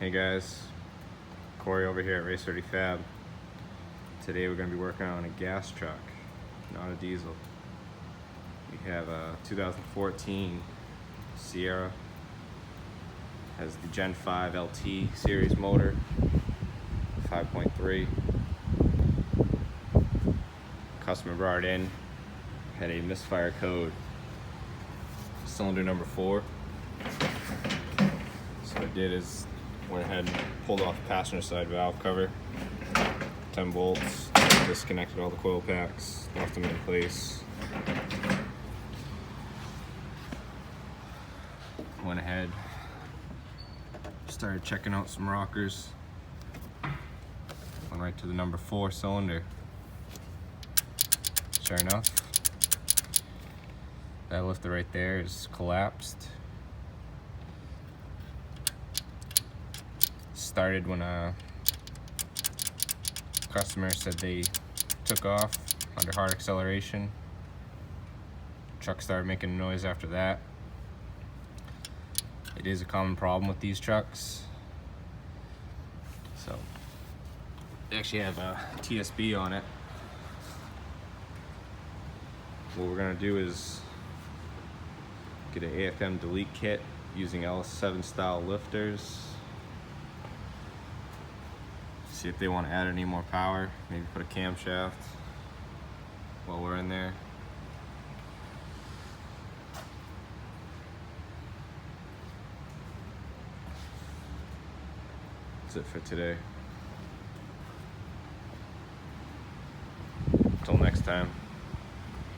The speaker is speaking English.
Hey guys, Corey over here at Race 30 Fab. Today we're going to be working on a gas truck, not a diesel. We have a 2014 Sierra. Has the Gen 5 LT series motor, 5.3. Customer brought it in, had a misfire code, cylinder number 4. So what I did is went ahead and pulled off the passenger side valve cover, 10 bolts, disconnected all the coil packs, left them in place. Went ahead, started checking out some rockers. Went right to the number 4 cylinder. Sure enough, that lifter right there is collapsed. Started when a customer said they took off under hard acceleration. Truck started making a noise after that. It is a common problem with these trucks. So they actually have a TSB on it. What we're gonna do is get an AFM delete kit using LS7 style lifters. See if they want to add any more power, maybe put a camshaft while we're in there. That's it for today. Until next time.